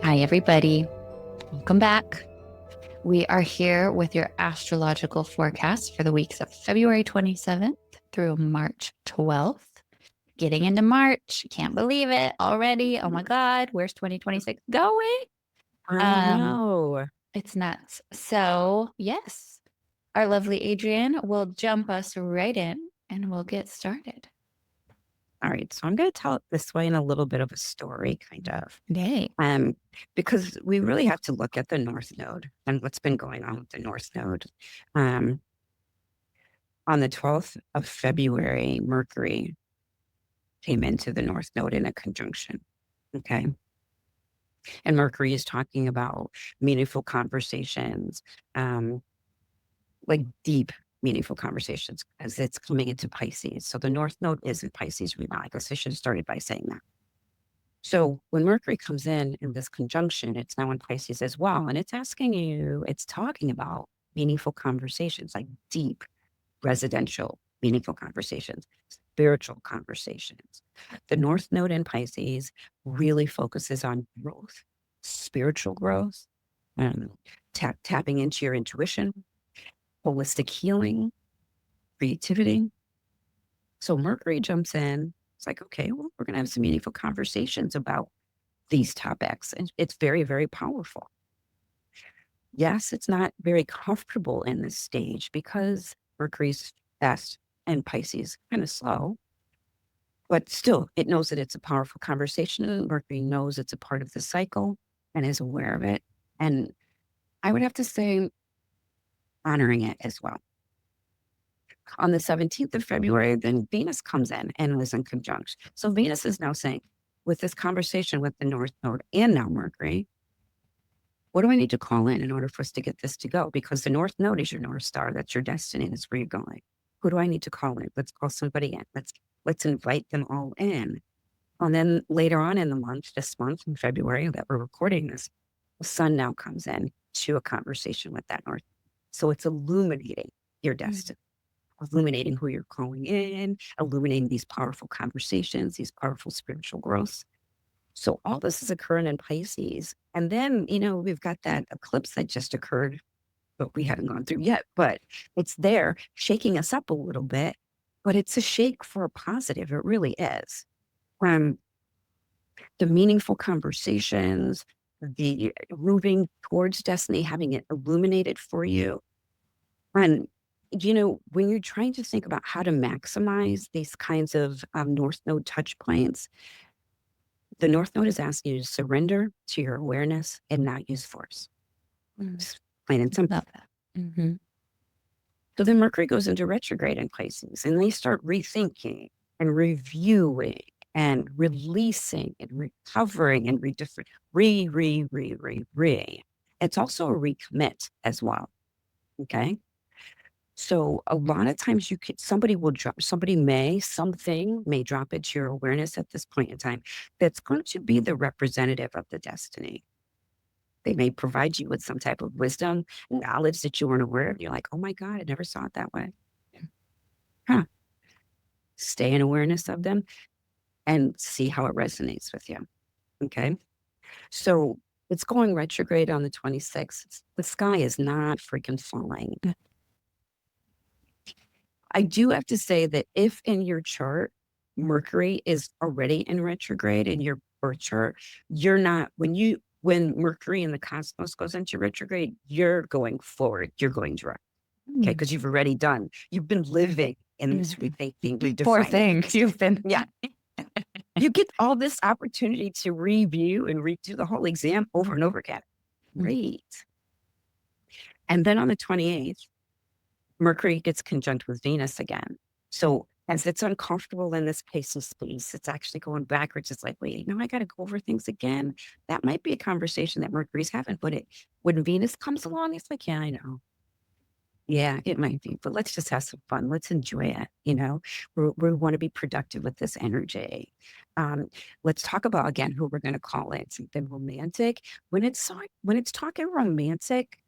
Hi, everybody. Welcome back. We are here with your astrological forecast for the weeks of February 27th through March 12th. Getting into March. Can't believe it already. Oh my God. Where's 2026 going? I know. It's nuts. So, yes, our lovely Adrienne will jump us right in and we'll get started. All right. So I'm going to tell it this way in a little bit of a story, kind of. Yay. Because we really have to look at the North Node and what's been going on with the North Node. Um, on the 12th of February, Mercury came into the North Node in a conjunction. Okay. And Mercury is talking about meaningful conversations, um, like deep, meaningful conversations as it's coming into Pisces. So the North Node is in Pisces right now. I guess I should have started by saying that. So when Mercury comes in this conjunction, it's now in Pisces as well. And it's asking you, it's talking about meaningful conversations, like deep, residential, meaningful conversations, spiritual conversations. The North Node in Pisces really focuses on growth, spiritual growth, um, tapping into your intuition, holistic healing, creativity. So Mercury jumps in. It's like, okay, well, we're going to have some meaningful conversations about these topics. And it's very, very powerful. Yes, it's not very comfortable in this stage because Mercury's fast and Pisces kind of slow. But still, it knows that it's a powerful conversation. And Mercury knows it's a part of the cycle and is aware of it. And I would have to say, honoring it as well. On the 17th of February, then Venus comes in and is in conjunction. So Venus is now saying, with this conversation with the North Node and now Mercury, what do I need to call in order for us to get this to go? Because the North Node is your North Star. That's your destiny. That's where you're going. Who do I need to call in? Let's call somebody in. Let's invite them all in. And then later on in the month, this month in February that we're recording this, the sun now comes in to a conversation with that North. So it's illuminating your destiny, illuminating who you're calling in, illuminating these powerful conversations, these powerful spiritual growths. So all this is occurring in Pisces. And then, we've got that eclipse that just occurred, but we haven't gone through yet, but it's there shaking us up a little bit, but it's a shake for a positive. It really is. The meaningful conversations, the moving towards destiny, having it illuminated for you. And, when you're trying to think about how to maximize these kinds of North Node touch points, the North Node is asking you to surrender to your awareness and not use force. Just plain and simple. Love that. Mm-hmm. So then Mercury goes into retrograde in Pisces and they start rethinking and reviewing and releasing and recovering and re. It's also a recommit as well. Okay. So a lot of times something may drop into your awareness at this point in time that's going to be the representative of the destiny. They may provide you with some type of wisdom, knowledge that you weren't aware of. You're like, oh my God, I never saw it that way. Huh. Stay in awareness of them and see how it resonates with you. Okay. So it's going retrograde on the 26th. The sky is not freaking falling. I do have to say that if in your chart, Mercury is already in retrograde in your birth chart, you're not, when Mercury in the cosmos goes into retrograde, you're going forward, you're going direct. Okay, because you've been living in this rethinking, Poor thing. You've been. Yeah. You get all this opportunity to review and redo the whole exam over and over again. Great. And then on the 28th, Mercury gets conjunct with Venus again. So as it's uncomfortable in this pace of space, it's actually going backwards. It's like, wait, I got to go over things again. That might be a conversation that Mercury's having, but when Venus comes along, it's like, yeah, I know. Yeah, it might be, but let's just have some fun. Let's enjoy it. We want to be productive with this energy. Let's talk about again who we're going to call in. Something romantic. When it's talking romantic,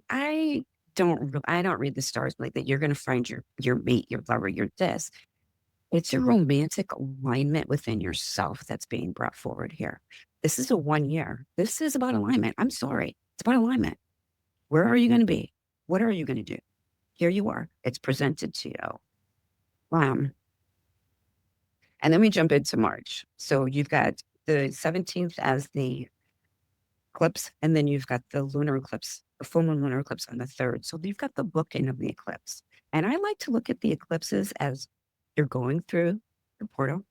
I don't read the stars like that. You're going to find your mate, your lover, your this. It's a romantic alignment within yourself that's being brought forward here. This is a 1 year. This is about alignment. I'm sorry. It's about alignment. Where are you going to be? What are you going to do? Here you are. It's presented to you. Um, and then we jump into March. So you've got the 17th as the eclipse, and then you've got the lunar eclipse, the full moon lunar eclipse on the 3rd. So you've got the booking of the eclipse. And I like to look at the eclipses as you're going through the portal.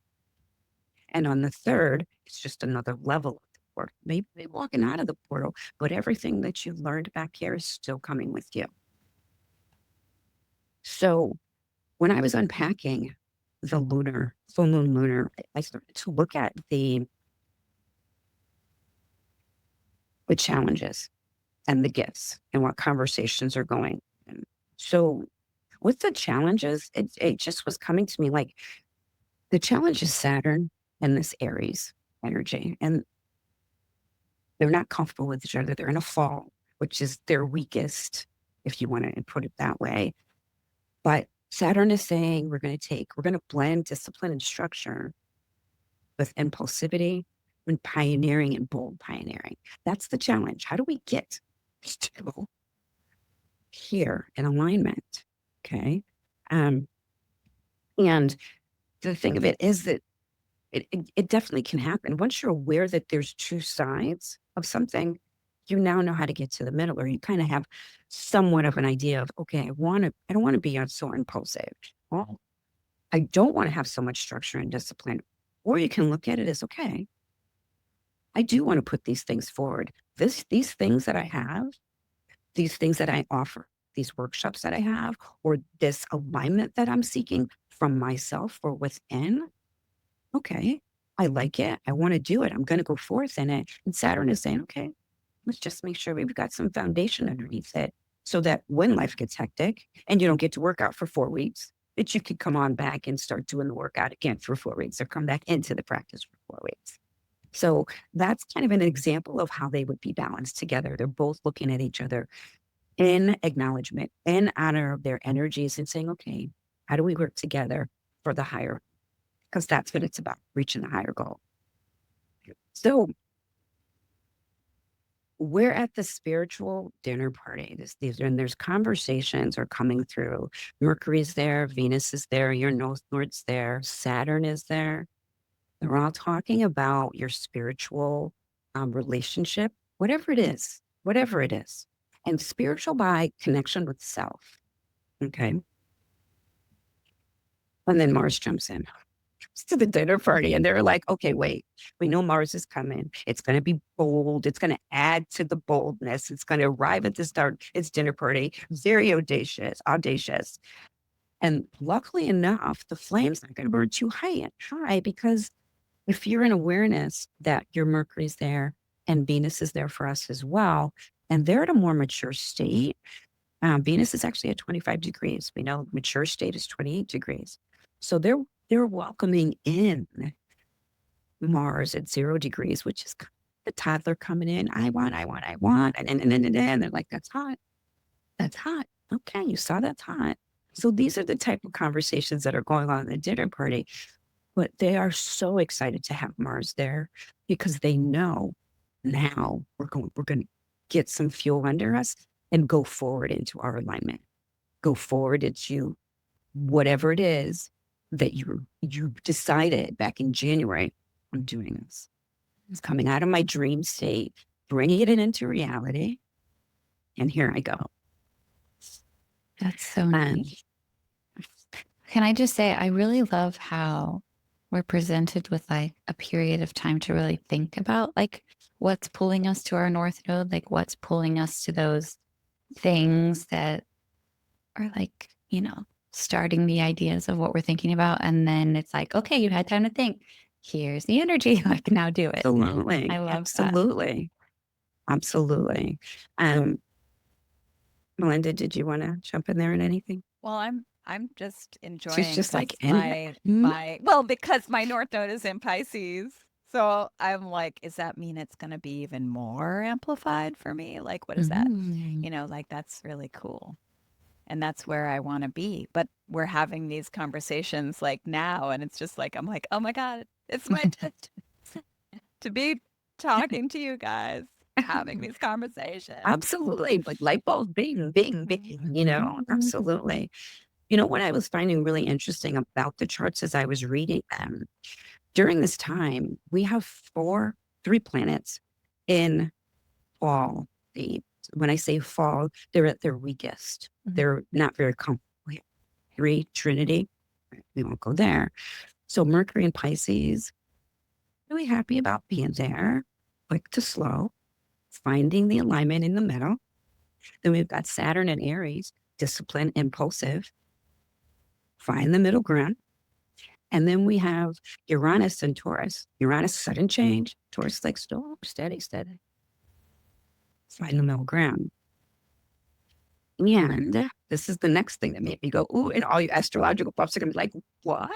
And on the 3rd, it's just another level of the portal. Maybe walking out of the portal, but everything that you learned back here is still coming with you. So when I was unpacking the lunar, full moon lunar, I started to look at the challenges and the gifts and what conversations are going. And so with the challenges, it just was coming to me like the challenge is Saturn and this Aries energy. And they're not comfortable with each other. They're in a fall, which is their weakest, if you want to put it that way. But Saturn is saying we're going to blend discipline and structure with impulsivity and pioneering and bold pioneering. That's the challenge. How do we get to here in alignment? Okay. Um, and the thing of it is that it definitely can happen. Once you're aware that there's two sides of something, you now know how to get to the middle, or you kind of have somewhat of an idea of, okay, I don't want to be so impulsive. Well, I don't want to have so much structure and discipline. Or you can look at it as, okay, I do want to put these things forward. These things that I have, these things that I offer, these workshops that I have, or this alignment that I'm seeking from myself or within. Okay, I like it. I want to do it. I'm going to go forth in it. And Saturn is saying, okay, let's just make sure we've got some foundation underneath it so that when life gets hectic and you don't get to work out for 4 weeks, that you could come on back and start doing the workout again for 4 weeks or come back into the practice for 4 weeks. So that's kind of an example of how they would be balanced together. They're both looking at each other in acknowledgement, in honor of their energies and saying, okay, how do we work together for the higher? Because that's what it's about, reaching the higher goal. So we're at the spiritual dinner party. And there's conversations are coming through. Mercury's there, Venus is there, your North Nord's there, Saturn is there. They're all talking about your spiritual relationship, whatever it is, whatever it is. And spiritual by connection with self. Okay. And then Mars jumps in to the dinner party and they're like, okay, wait, we know Mars is coming. It's going to be bold. It's going to add to the boldness. It's going to arrive at the start. It's dinner party, very audacious. And luckily enough, the flame's not going to burn too high because if you're in awareness that your Mercury's there and Venus is there for us as well, and they're at a more mature state. Venus is actually at 25 degrees. We know mature state is 28 degrees. So they're welcoming in Mars at 0 degrees, which is the toddler coming in. I want. And they're like, that's hot. That's hot. Okay, you saw that's hot. So these are the type of conversations that are going on at the dinner party. But they are so excited to have Mars there because they know now we're going to get some fuel under us and go forward into our alignment. Go forward into whatever it is that you decided back in January. I'm doing this. It's coming out of my dream state, bringing it into reality. And here I go. That's so nice. Can I just say, I really love how we're presented with like a period of time to really think about like what's pulling us to our North Node, like what's pulling us to those things that are like, starting the ideas of what we're thinking about. And then it's like, okay, you had time to think. Here's the energy. Like now do it. Absolutely. I love Absolutely. That. Absolutely. Melinda, did you want to jump in there in anything? Well, I'm just enjoying. She's just like because my North Node is in Pisces. So I'm like, does that mean it's going to be even more amplified for me? Like, what is that? Like, that's really cool. And that's where I want to be. But we're having these conversations like now, and it's just like, I'm like, oh my God, it's my time to be talking to you guys, having these conversations. Absolutely. Like light bulb, bing, bing, bing, you know, absolutely. You know, what I was finding really interesting about the charts as I was reading them, during this time, we have three planets in fall. When I say fall, they're at their weakest. Mhm. They're not very comfortable. Three, Trinity, we won't go there. So Mercury and Pisces, really happy about being there, quick to slow, finding the alignment in the middle. Then we've got Saturn and Aries, discipline, impulsive, find the middle ground. And then we have Uranus and Taurus. Uranus, sudden change. Taurus, like, stop, steady, steady. Find the middle ground. And this is the next thing that made me go, ooh, and all you astrological buffs are going to be like, what?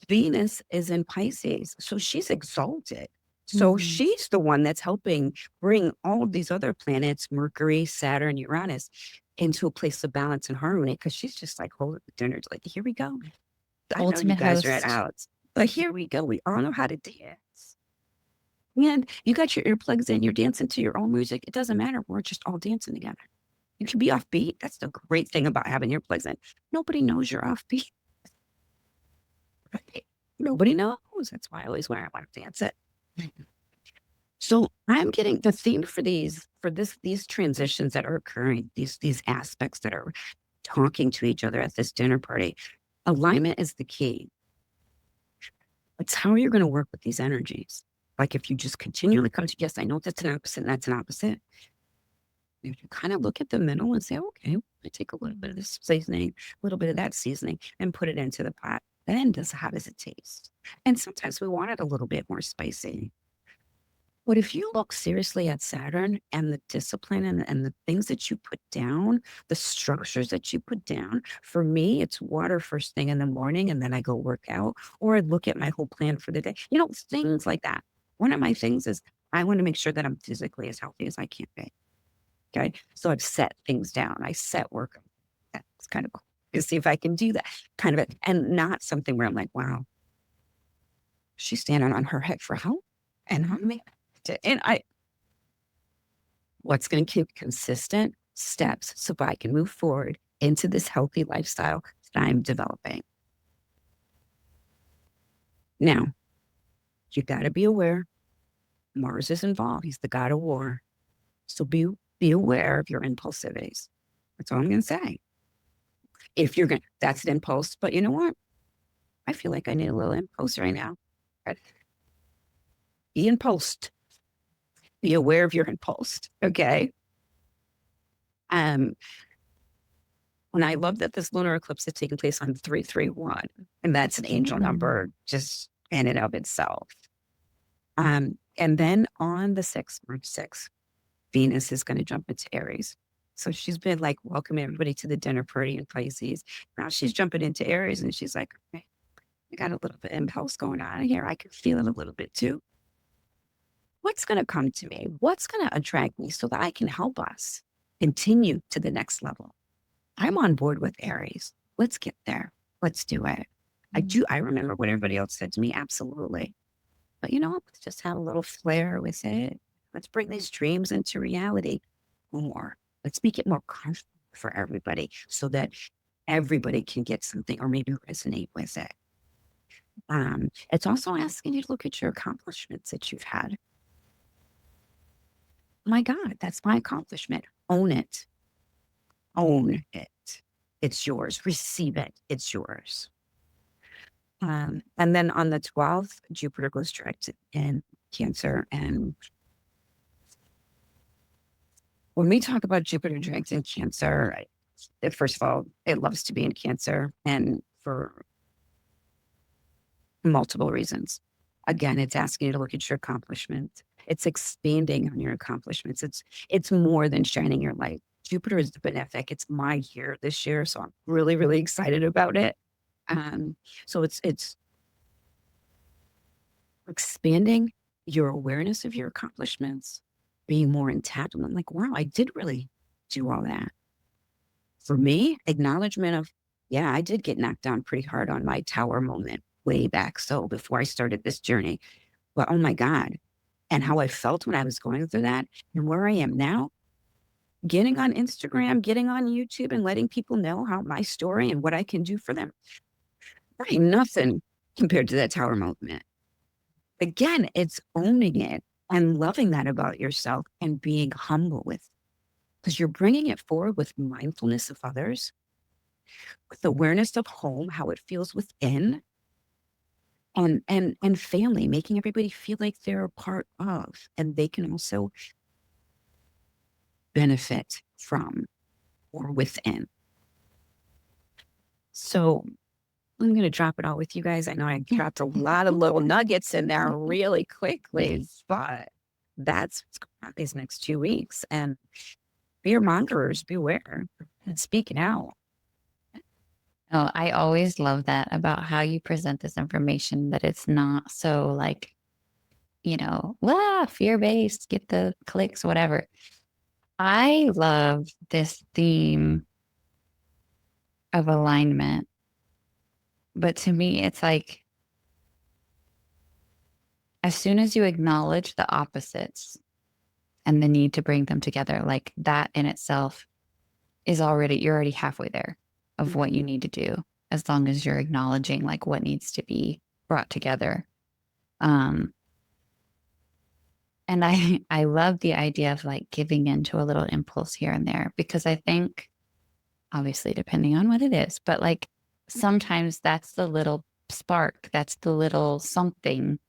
Venus is in Pisces. So she's exalted. So Mhm. she's the one that's helping bring all of these other planets, Mercury, Saturn, Uranus, into a place of balance and harmony. Because she's just like holding the dinner. Like, here we go. I know you Ultimate guys are at host. outs, but here we go. We all know how to dance. And you got your earplugs in, you're dancing to your own music. It doesn't matter. We're just all dancing together. You can be offbeat. That's the great thing about having earplugs in. Nobody knows you're offbeat. Right? Nobody knows. That's why I always wear it when I dance it. So I'm getting the theme for these transitions that are occurring, these aspects that are talking to each other at this dinner party. Alignment is the key. It's how you're going to work with these energies. Like if you just continually come to, yes, I know that's an opposite and that's an opposite. If you kind of look at the middle and say, okay, I take a little bit of this seasoning, a little bit of that seasoning, and put it into the pot. Then how does it taste? And sometimes we want it a little bit more spicy. But if you look seriously at Saturn and the discipline and the things that you put down, the structures that you put down, for me, it's water first thing in the morning, and then I go work out, or I look at my whole plan for the day. You know, things like that. One of my things is I want to make sure that I'm physically as healthy as I can be. Okay. So I've set things down. I set work. That's kind of cool to see if I can do that kind of it. And not something where I'm like, wow, she's standing on her head for help. And what's going to keep consistent steps so I can move forward into this healthy lifestyle that I'm developing. Now, you got to be aware Mars is involved. He's the god of war. So be aware of your impulsivities. That's all I'm going to say. If you're going to, that's an impulse. But you know what? I feel like I need a little impulse right now. Be impulsed. Be aware of your impulse. Okay. And I love that this lunar eclipse is taking place on 331, and that's an angel number just in and of itself. And then on the 6th, March 6th, Venus is going to jump into Aries. So she's been like welcoming everybody to the dinner party in Pisces. Now she's jumping into Aries, and she's like, okay, I got a little bit of impulse going on here. I can feel it a little bit too. What's going to come to me? What's going to attract me so that I can help us continue to the next level? I'm on board with Aries. Let's get there. Let's do it. I remember what everybody else said to me. Absolutely. But you know what? Let's just have a little flair with it. Let's bring these dreams into reality more. Let's make it more comfortable for everybody so that everybody can get something or maybe resonate with it. It's also asking you to look at your accomplishments that you've had. My God, that's my accomplishment. Own it. Own it. It's yours. Receive it. It's yours. And then on the 12th, Jupiter goes direct in Cancer. And when we talk about Jupiter direct in Cancer, first of all, it loves to be in Cancer, and for multiple reasons. Again, it's asking you to look at your accomplishments. It's expanding on your accomplishments. It's more than shining your light. Jupiter is the benefic. It's my year this year, so I'm really, really excited about it. So it's expanding your awareness of your accomplishments, being more intact. And I'm like, wow, I did really do all that. for me, acknowledgement of, yeah, I did get knocked down pretty hard on my tower moment way back. So before I started this journey, but oh my God, and how I felt when I was going through that and where I am now, getting on Instagram, getting on YouTube and letting people know how my story and what I can do for them. That ain't nothing compared to that tower moment. Again, it's owning it and loving that about yourself and being humble with, because you're bringing it forward with mindfulness of others, with awareness of home, how it feels within, and family, making everybody feel like they're a part of, and they can also benefit from or within. So I'm going to drop it all with you guys. I know I dropped a lot of little nuggets in there really quickly, but that's what's going on these next 2 weeks. And fear mongers, beware and speaking out. Oh, I always love that about how you present this information, that it's not so like, fear-based, get the clicks, whatever. I love this theme of alignment. But to me, it's like, as soon as you acknowledge the opposites and the need to bring them together, like that in itself is you're already halfway there of what you need to do, as long as you're acknowledging like what needs to be brought together. And I love the idea of like giving into a little impulse here and there, because I think, obviously depending on what it is, but like sometimes that's the little spark, that's the little something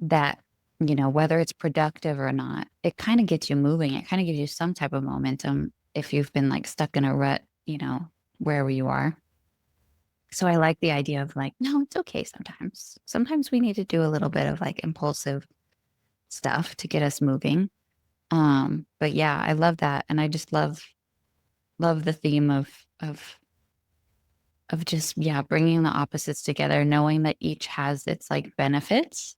that, whether it's productive or not, it kind of gets you moving. It kind of gives you some type of momentum if you've been like stuck in a rut, wherever you are. So I like the idea of like, no, it's okay sometimes. Sometimes we need to do a little bit of like impulsive stuff to get us moving. But yeah, I love that. And I just love the theme of just, yeah, bringing the opposites together, knowing that each has its like benefits,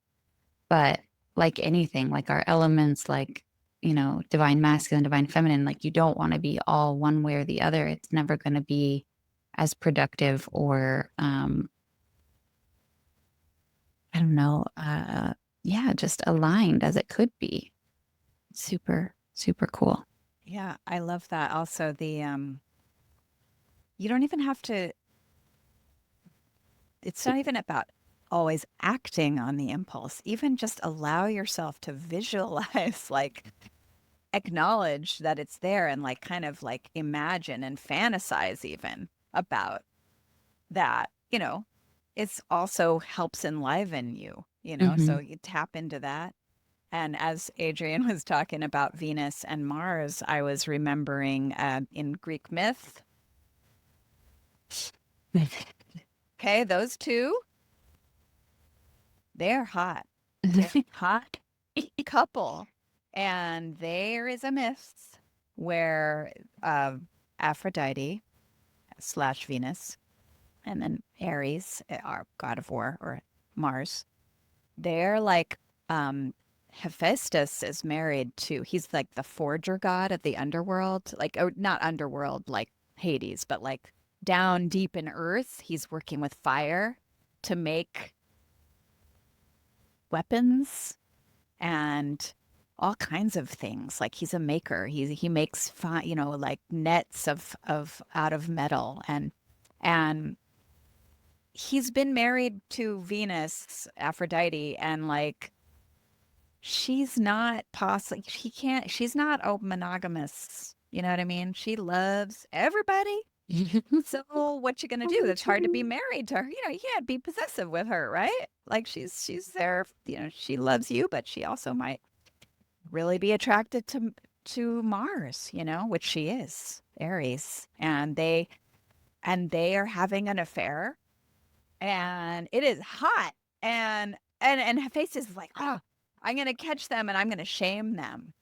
but like anything, like our elements, like, divine masculine, divine feminine, like you don't want to be all one way or the other. It's never going to be as productive or, I don't know, yeah, just aligned as it could be. Super, super cool. Yeah, I love that. Also, you don't even have to, it's not even about always acting on the impulse. Even just allow yourself to visualize, like acknowledge that it's there and like kind of like imagine and fantasize even about that, it's also helps enliven you, so you tap into that. And as Adrian was talking about Venus and Mars, I was remembering in Greek myth. Okay, those two, they're hot. They're hot couple. And there is a myth where Aphrodite / Venus, and then Aries, our god of war, or Mars, they're like, Hephaestus is married to, he's like the forger god of the underworld, like, or not underworld like Hades, but like down deep in earth. He's working with fire to make weapons and all kinds of things. Like he's a maker. He makes like nets of out of metal, and he's been married to Venus, Aphrodite, and like she's not possibly, she's not monogamous. You know what I mean? She loves everybody. So what you gonna do? It's hard to be married to her. You can't be possessive with her, right? Like she's there, she loves you, but she also might really be attracted to Mars, which she is, Aries. And they are having an affair, and it is hot. And Hephaestus is like, oh, I'm gonna catch them and I'm gonna shame them.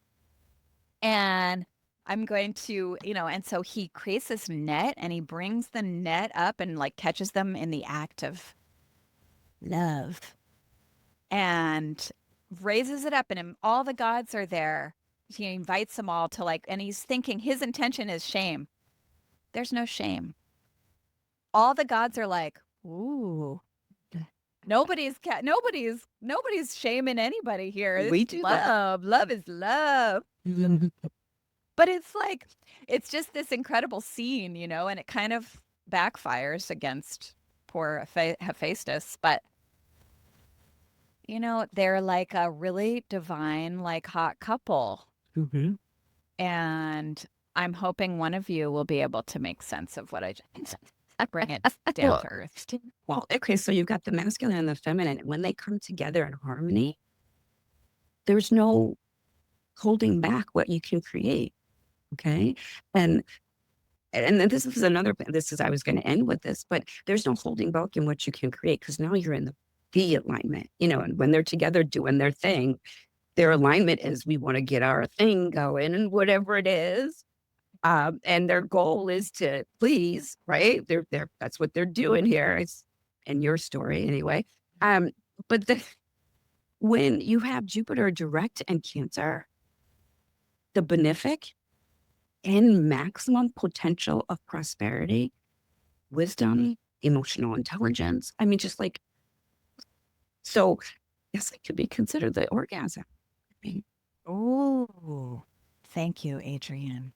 And I'm going to, and so he creates this net and he brings the net up and like catches them in the act of love and raises it up, and all the gods are there. He invites them all to like, and he's thinking his intention is shame. There's no shame. All the gods are like, ooh, nobody's shaming anybody here. We It's do that. love. Love is love. But it's like, it's just this incredible scene, you know, and it kind of backfires against poor Hephaestus. But, you know, they're like a really divine, like hot couple. Mm-hmm. And I'm hoping one of you will be able to make sense of what I just said. Bring it down Well, to earth. Well, okay, so you've got the masculine and the feminine. When they come together in harmony, there's no holding back what you can create. Okay. And then this is I was going to end with this, but there's no holding back in what you can create because now you're in the alignment, you know, and when they're together doing their thing, their alignment is we want to get our thing going and whatever it is. And their goal is to please, right? That's what they're doing here. It's in your story anyway. But when you have Jupiter direct in Cancer, the benefic and maximum potential of prosperity, wisdom, emotional intelligence. I mean, just like, so yes, it could be considered the orgasm. Oh, thank you, Adrienne.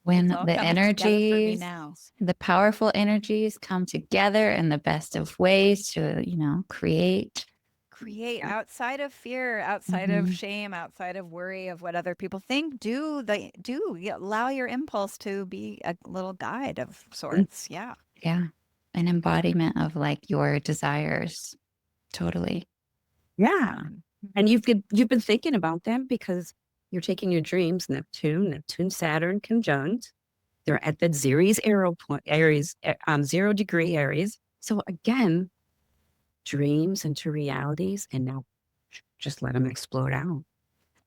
When It's all the coming together for me energies, now. the powerful energies come together in the best of ways to, you know, create. Create Yeah. outside of fear, outside of Mhm. shame, outside of worry of what other people think. Allow your impulse to be a little guide of sorts. Yeah. Yeah. An embodiment of like your desires. Totally. Yeah. And you've been thinking about them because you're taking your dreams, Neptune, Saturn conjunct. They're at the Aries arrow point, Aries, 0 degree Aries. So again, dreams into realities, and now just let them explode out.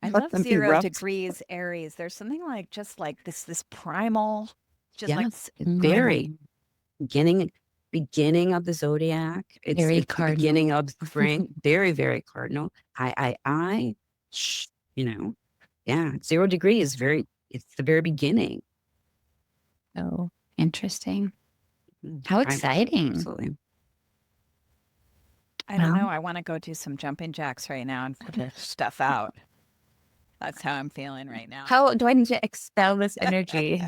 I Let love them 0 erupt. degrees Aries. There's something like just like this primal, just like Yes, it's very beginning of the zodiac. Very It's the beginning cardinal. of spring. Very, very cardinal. You know, yeah. 0 degree is it's the very beginning. Oh, interesting. How exciting. Absolutely. I don't Well. know. I want to go do some jumping jacks right now and figure stuff out. That's how I'm feeling right now. How do I need to expel this energy?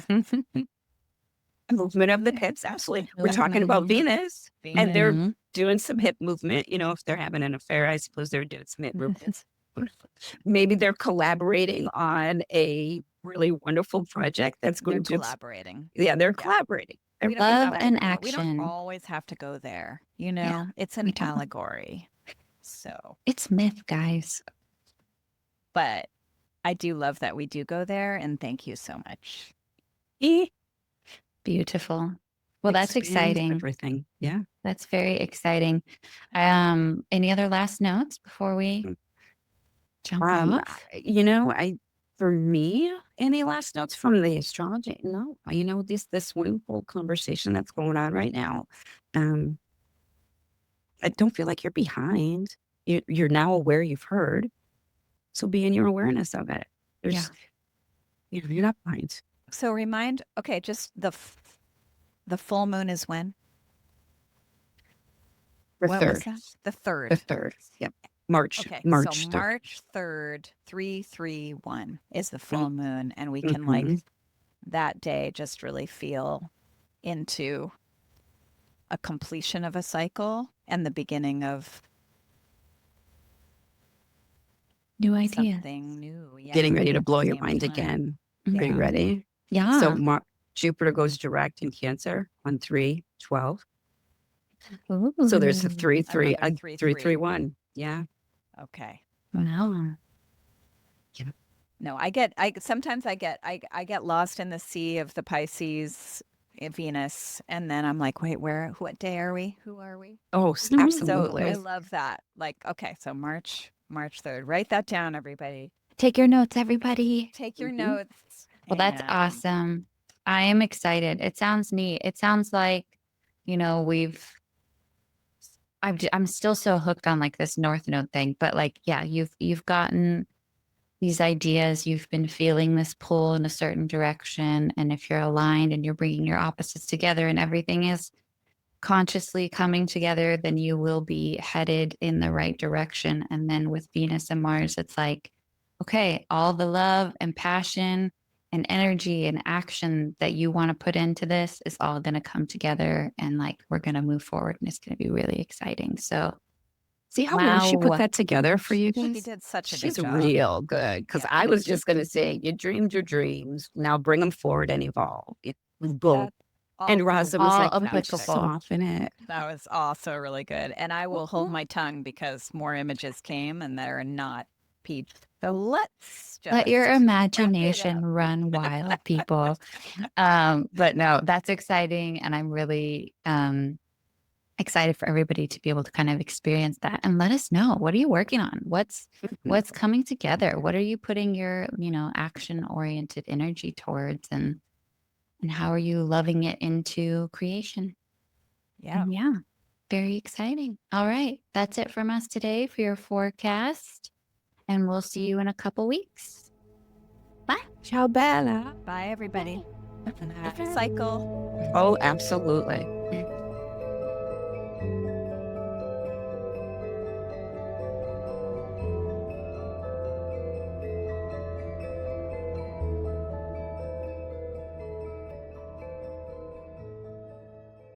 Movement of the hips. Absolutely. We're talking about Venus, and they're Mhm. doing some hip movement. You know, if they're having an affair, I suppose they're doing some hip movements. Maybe they're collaborating on a really wonderful project that's They're going to. collaborating. Yeah, they're collaborating. We don't Love have to- and We don't action. always have to go there. You know, Yeah, it's we an don't. allegory. So, It's myth, guys. but I do love that we do go there. And thank you so much. Beautiful. Well, that's Expand exciting. Everything. Yeah. That's very exciting. Any other last notes before we jump off? You know, for me, any last notes from the astrology? No, you know, this wonderful conversation that's going on right now. I don't feel like you're behind. You're now aware you've heard. So be in your awareness of it. You're not behind. So just the full moon is when? What was that? The third. The third. Yep. March. Okay. March. So March 3rd, 331 is the full moon. And we can like that day just really feel into a completion of a cycle and the beginning of New idea. something new. Yeah. Getting ready to blow your Same mind time. again. Yeah. Are you ready? Yeah. So Jupiter goes direct in Cancer on 3/12. So there's a Ooh. 3/3, Another 3/3/1. Yeah. Okay. Wow. No, sometimes I get lost in the sea of the Pisces Venus, and then I'm like, wait, what day are we? Who are we? Oh, So absolutely. I love that. Like, okay, so March 3rd. Write that down, everybody. Take your notes, everybody. Take your notes. Well, that's and- awesome. I am excited. It sounds neat. It sounds like, you know, I'm still so hooked on like this North Node thing, but like, yeah, you've gotten these ideas, you've been feeling this pull in a certain direction. And if you're aligned and you're bringing your opposites together and everything is consciously coming together, then you will be headed in the right direction. And then with Venus and Mars, it's like, okay, all the love and passion and energy and action that you want to put into this is all going to come together. And like, we're going to move forward and it's going to be really exciting. So, See how well she put wow. that together for you She guys? did such a She's good job. real good. Because Yeah. I was just going to say, you dreamed your dreams. Now bring them forward and evolve. It was boom. And Raza was all like, applicable. just soften it. That was also really good. And I will hold my tongue because more images came and they're not peach. So let's just Let your wrap it imagination up. run wild, people. But no, that's exciting. And I'm really excited for everybody to be able to kind of experience that and let us know, what are you working on? What's coming together? What are you putting your, action oriented energy towards, and how are you loving it into creation? Yeah. And yeah, very exciting. All right. That's it from us today for your forecast. And we'll see you in a couple weeks. Bye. Ciao, Bella. Bye, everybody. Happy cycle. Oh, absolutely.